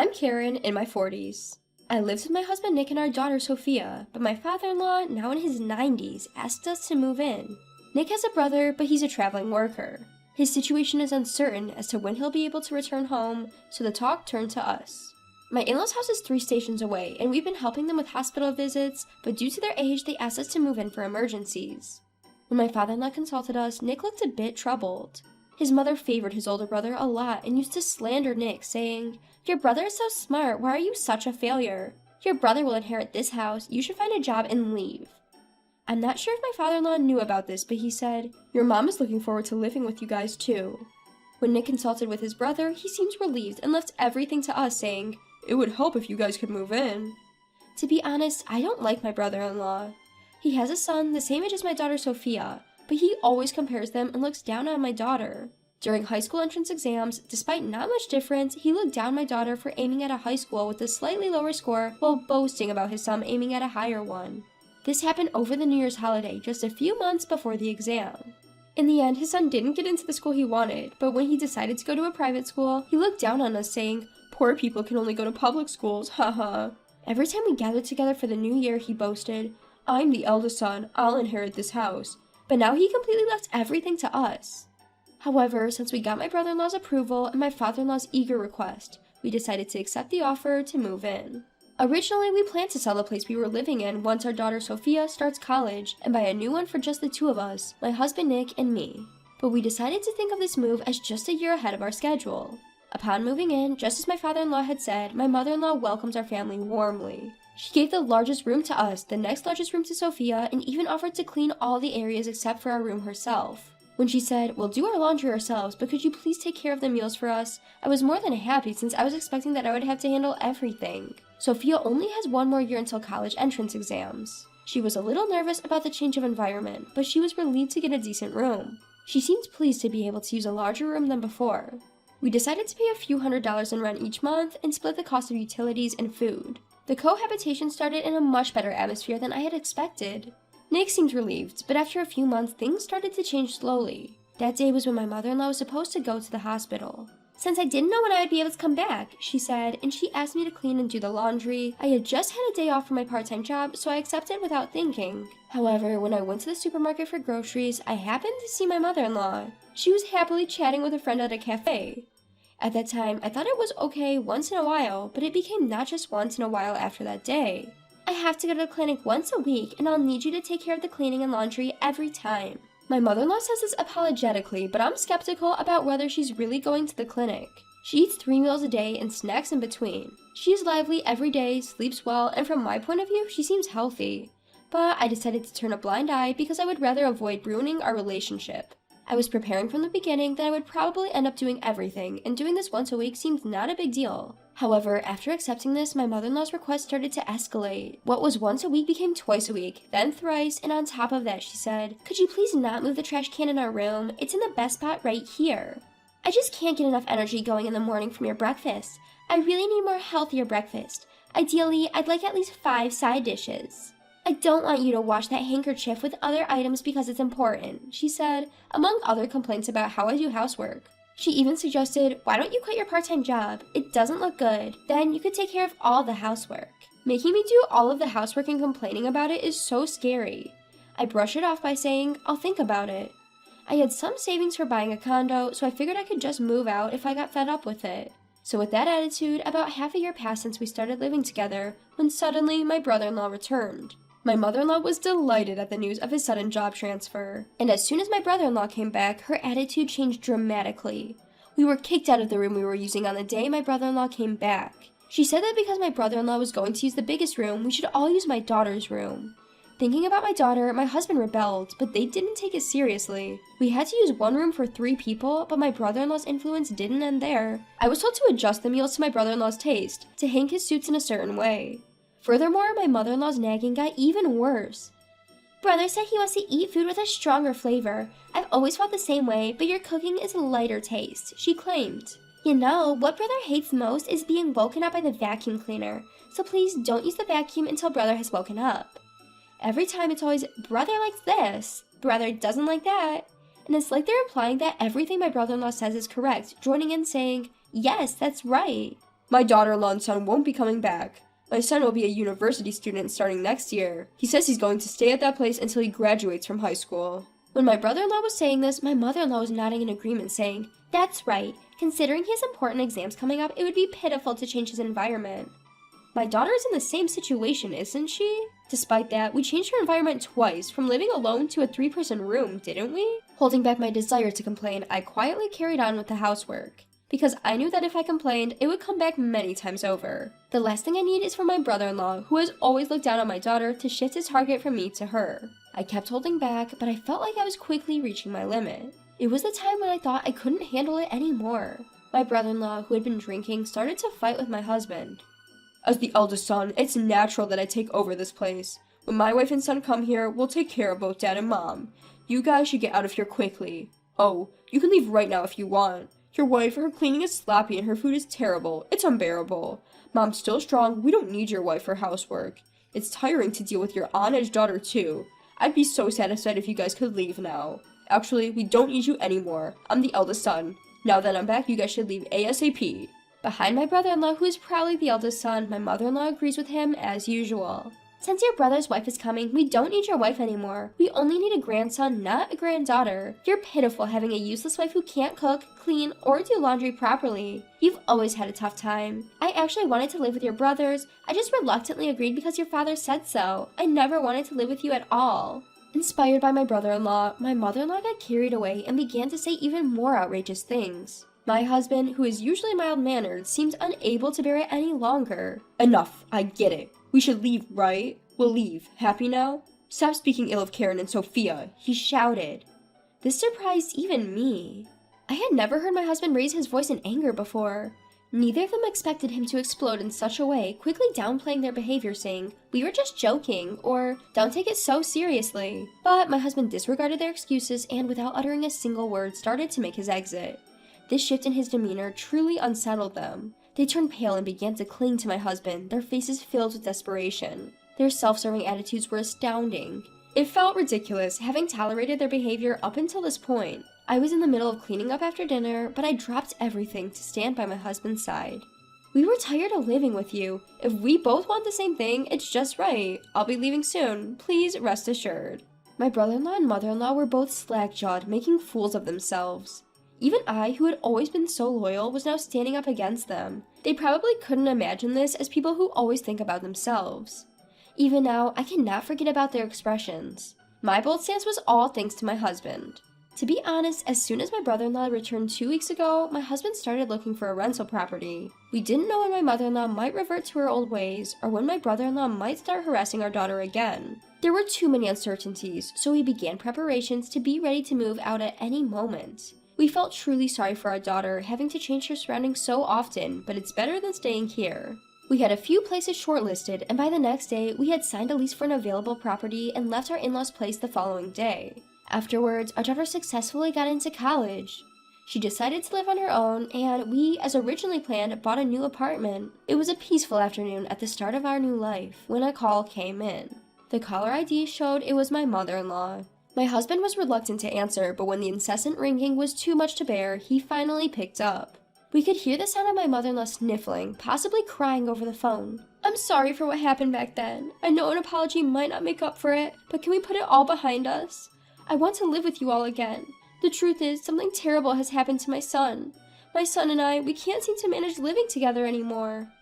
I'm Karen, in my 40s. I lived with my husband Nick and our daughter Sophia, but my father-in-law, now in his 90s, asked us to move in. Nick has a brother, but he's a traveling worker. His situation is uncertain as to when he'll be able to return home, so the talk turned to us. My in-laws' house is 3 stations away, and we've been helping them with hospital visits, but due to their age, they asked us to move in for emergencies. When my father-in-law consulted us, Nick looked a bit troubled. His mother favored his older brother a lot and used to slander Nick, saying, "Your brother is so smart, why are you such a failure? Your brother will inherit this house, you should find a job and leave." I'm not sure if my father-in-law knew about this, but he said, "Your mom is looking forward to living with you guys too." When Nick consulted with his brother, he seemed relieved and left everything to us, saying, "It would help if you guys could move in." To be honest, I don't like my brother-in-law. He has a son the same age as my daughter Sophia, but he always compares them and looks down on my daughter. During high school entrance exams, despite not much difference, he looked down my daughter for aiming at a high school with a slightly lower score while boasting about his son aiming at a higher one. This happened over the New Year's holiday, just a few months before the exam. In the end, his son didn't get into the school he wanted, but when he decided to go to a private school, he looked down on us saying, "Poor people can only go to public schools, haha." Every time we gathered together for the new year, he boasted, "I'm the eldest son, I'll inherit this house." But now he completely left everything to us. However, since we got my brother-in-law's approval and my father-in-law's eager request, we decided to accept the offer to move in. Originally, we planned to sell the place we were living in once our daughter Sophia starts college and buy a new one for just the 2 of us, my husband Nick and me. But we decided to think of this move as just a year ahead of our schedule. Upon moving in, just as my father-in-law had said, my mother-in-law welcomed our family warmly. She gave the largest room to us, the next largest room to Sophia, and even offered to clean all the areas except for our room herself. When she said, "We'll do our laundry ourselves, but could you please take care of the meals for us?" I was more than happy since I was expecting that I would have to handle everything. Sophia only has 1 more year until college entrance exams. She was a little nervous about the change of environment, but she was relieved to get a decent room. She seemed pleased to be able to use a larger room than before. We decided to pay a few $100s in rent each month and split the cost of utilities and food. The cohabitation started in a much better atmosphere than I had expected. Nick seemed relieved, but after a few months, things started to change slowly. That day was when my mother-in-law was supposed to go to the hospital. Since I didn't know when I would be able to come back, she said, and she asked me to clean and do the laundry. I had just had a day off from my part-time job, so I accepted without thinking. However, when I went to the supermarket for groceries, I happened to see my mother-in-law. She was happily chatting with a friend at a cafe. At that time, I thought it was okay once in a while, but it became not just once in a while after that day. "I have to go to the clinic once a week, and I'll need you to take care of the cleaning and laundry every time." My mother-in-law says this apologetically, but I'm skeptical about whether she's really going to the clinic. She eats 3 meals a day and snacks in between. She is lively every day, sleeps well, and from my point of view, she seems healthy. But I decided to turn a blind eye because I would rather avoid ruining our relationship. I was preparing from the beginning that I would probably end up doing everything, and doing this once a week seemed not a big deal. However, after accepting this, my mother-in-law's request started to escalate. What was once a week became twice a week, then thrice, and on top of that she said, "Could you please not move the trash can in our room? It's in the best spot right here. I just can't get enough energy going in the morning from your breakfast. I really need more healthier breakfast. Ideally, I'd like at least 5 side dishes. I don't want you to wash that handkerchief with other items because it's important," she said, among other complaints about how I do housework. She even suggested, "Why don't you quit your part-time job? It doesn't look good. Then you could take care of all the housework." Making me do all of the housework and complaining about it is so scary. I brush it off by saying, "I'll think about it." I had some savings for buying a condo, so I figured I could just move out if I got fed up with it. So with that attitude, about half a year passed since we started living together, when suddenly my brother-in-law returned. My mother-in-law was delighted at the news of his sudden job transfer, and as soon as my brother-in-law came back, her attitude changed dramatically. We were kicked out of the room we were using on the day my brother-in-law came back. She said that because my brother-in-law was going to use the biggest room, we should all use my daughter's room. Thinking about my daughter, my husband rebelled, but they didn't take it seriously. We had to use 1 room for 3 people, but my brother-in-law's influence didn't end there. I was told to adjust the meals to my brother-in-law's taste, to hang his suits in a certain way. Furthermore, my mother-in-law's nagging got even worse. "Brother said he wants to eat food with a stronger flavor. I've always felt the same way, but your cooking is a lighter taste," she claimed. "You know, what brother hates most is being woken up by the vacuum cleaner, so please don't use the vacuum until brother has woken up." Every time it's always, "Brother likes this, brother doesn't like that," and it's like they're implying that everything my brother-in-law says is correct, joining in saying, "Yes, that's right." My daughter-in-law and son won't be coming back. My son will be a university student starting next year. He says he's going to stay at that place until he graduates from high school." When my brother-in-law was saying this, my mother-in-law was nodding in agreement, saying, "That's right. Considering he has important exams coming up, it would be pitiful to change his environment." My daughter is in the same situation, isn't she? Despite that, we changed her environment twice, from living alone to a 3-person room, didn't we? Holding back my desire to complain, I quietly carried on with the housework, because I knew that if I complained, it would come back many times over. The last thing I need is for my brother-in-law, who has always looked down on my daughter, to shift his target from me to her. I kept holding back, but I felt like I was quickly reaching my limit. It was the time when I thought I couldn't handle it anymore. My brother-in-law, who had been drinking, started to fight with my husband. "As the eldest son, it's natural that I take over this place. When my wife and son come here, we'll take care of both Dad and Mom. You guys should get out of here quickly. Oh, you can leave right now if you want. Your wife, her cleaning is sloppy and her food is terrible. It's unbearable. Mom's still strong. We don't need your wife for housework. It's tiring to deal with your on-edge daughter too. I'd be so satisfied if you guys could leave now. Actually, we don't need you anymore. I'm the eldest son. Now that I'm back, you guys should leave ASAP." Behind my brother-in-law, who is proudly the eldest son, my mother-in-law agrees with him as usual. "Since your brother's wife is coming, we don't need your wife anymore. We only need a grandson, not a granddaughter. You're pitiful having a useless wife who can't cook, clean, or do laundry properly. You've always had a tough time. I actually wanted to live with your brothers. I just reluctantly agreed because your father said so. I never wanted to live with you at all." Inspired by my brother-in-law, my mother-in-law got carried away and began to say even more outrageous things. My husband, who is usually mild-mannered, seemed unable to bear it any longer. "Enough, I get it. We should leave, right? We'll leave. Happy now? Stop speaking ill of Karen and Sophia," he shouted. This surprised even me. I had never heard my husband raise his voice in anger before. Neither of them expected him to explode in such a way, quickly downplaying their behavior, saying, "We were just joking," or "Don't take it so seriously." But my husband disregarded their excuses and, without uttering a single word, started to make his exit. This shift in his demeanor truly unsettled them. They turned pale and began to cling to my husband, their faces filled with desperation. Their self-serving attitudes were astounding. It felt ridiculous, having tolerated their behavior up until this point. I was in the middle of cleaning up after dinner, but I dropped everything to stand by my husband's side. "We were tired of living with you. If we both want the same thing, it's just right. I'll be leaving soon. Please rest assured." My brother-in-law and mother-in-law were both slack-jawed, making fools of themselves. Even I, who had always been so loyal, was now standing up against them. They probably couldn't imagine this as people who always think about themselves. Even now, I cannot forget about their expressions. My bold stance was all thanks to my husband. To be honest, as soon as my brother-in-law returned 2 weeks ago, my husband started looking for a rental property. We didn't know when my mother-in-law might revert to her old ways, or when my brother-in-law might start harassing our daughter again. There were too many uncertainties, so we began preparations to be ready to move out at any moment. We felt truly sorry for our daughter, having to change her surroundings so often, but it's better than staying here. We had a few places shortlisted, and by the next day, we had signed a lease for an available property and left our in-laws' place the following day. Afterwards, our daughter successfully got into college. She decided to live on her own, and we, as originally planned, bought a new apartment. It was a peaceful afternoon at the start of our new life, when a call came in. The caller ID showed it was my mother-in-law. My husband was reluctant to answer, but when the incessant ringing was too much to bear, he finally picked up. We could hear the sound of my mother-in-law sniffling, possibly crying over the phone. "I'm sorry for what happened back then. I know an apology might not make up for it, but can we put it all behind us? I want to live with you all again. The truth is, something terrible has happened to my son. My son and I, we can't seem to manage living together anymore."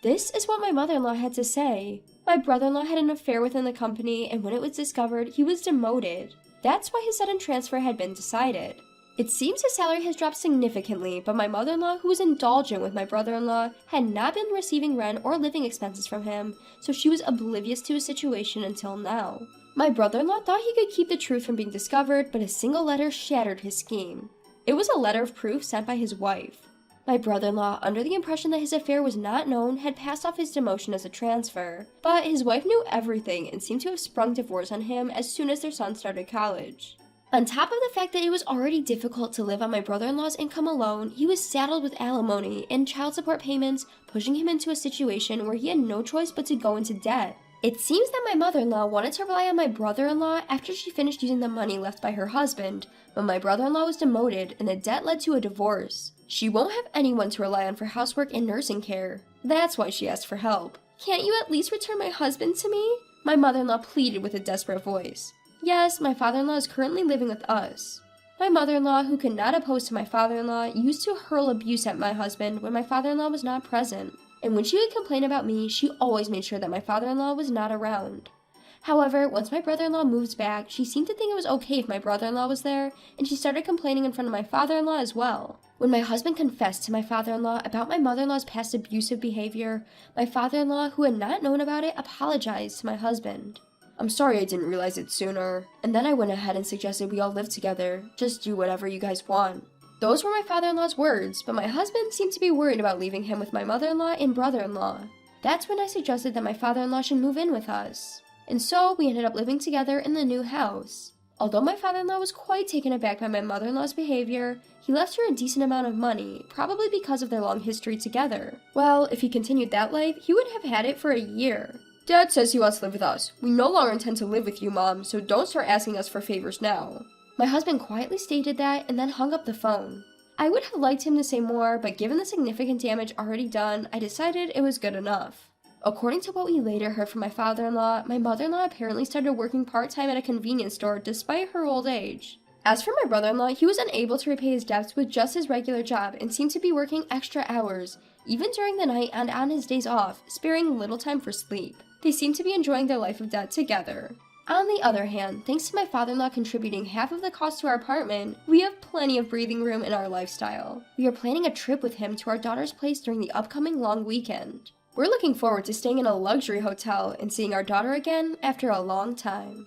This is what my mother-in-law had to say. My brother-in-law had an affair within the company, and when it was discovered, he was demoted. That's why his sudden transfer had been decided. It seems his salary has dropped significantly, but my mother-in-law, who was indulgent with my brother-in-law, had not been receiving rent or living expenses from him, so she was oblivious to his situation until now. My brother-in-law thought he could keep the truth from being discovered, but a single letter shattered his scheme. It was a letter of proof sent by his wife. My brother-in-law, under the impression that his affair was not known, had passed off his demotion as a transfer, but his wife knew everything and seemed to have sprung divorce on him as soon as their son started college. On top of the fact that it was already difficult to live on my brother-in-law's income alone, he was saddled with alimony and child support payments, pushing him into a situation where he had no choice but to go into debt. It seems that my mother-in-law wanted to rely on my brother-in-law after she finished using the money left by her husband, but my brother-in-law was demoted and the debt led to a divorce. She won't have anyone to rely on for housework and nursing care. That's why she asked for help. Can't you at least return my husband to me? My mother-in-law pleaded with a desperate voice. Yes, my father-in-law is currently living with us. My mother-in-law, who could not oppose to my father-in-law, used to hurl abuse at my husband when my father-in-law was not present. And when she would complain about me, she always made sure that my father-in-law was not around. However, once my brother-in-law moved back, she seemed to think it was okay if my brother-in-law was there, and she started complaining in front of my father-in-law as well. When my husband confessed to my father-in-law about my mother-in-law's past abusive behavior, my father-in-law, who had not known about it, apologized to my husband. I'm sorry I didn't realize it sooner. And then I went ahead and suggested we all live together. Just do whatever you guys want. Those were my father-in-law's words, but my husband seemed to be worried about leaving him with my mother-in-law and brother-in-law. That's when I suggested that my father-in-law should move in with us. And so we ended up living together in the new house. Although my father-in-law was quite taken aback by my mother-in-law's behavior, he left her a decent amount of money, probably because of their long history together. Well, if he continued that life, he would have had it for a year. Dad says he wants to live with us. We no longer intend to live with you, Mom, so don't start asking us for favors now. My husband quietly stated that and then hung up the phone. I would have liked him to say more, but given the significant damage already done, I decided it was good enough. According to what we later heard from my father-in-law, my mother-in-law apparently started working part-time at a convenience store despite her old age. As for my brother-in-law, he was unable to repay his debts with just his regular job and seemed to be working extra hours, even during the night and on his days off, sparing little time for sleep. They seemed to be enjoying their life of debt together. On the other hand, thanks to my father-in-law contributing half of the cost to our apartment, we have plenty of breathing room in our lifestyle. We are planning a trip with him to our daughter's place during the upcoming long weekend. We're looking forward to staying in a luxury hotel and seeing our daughter again after a long time.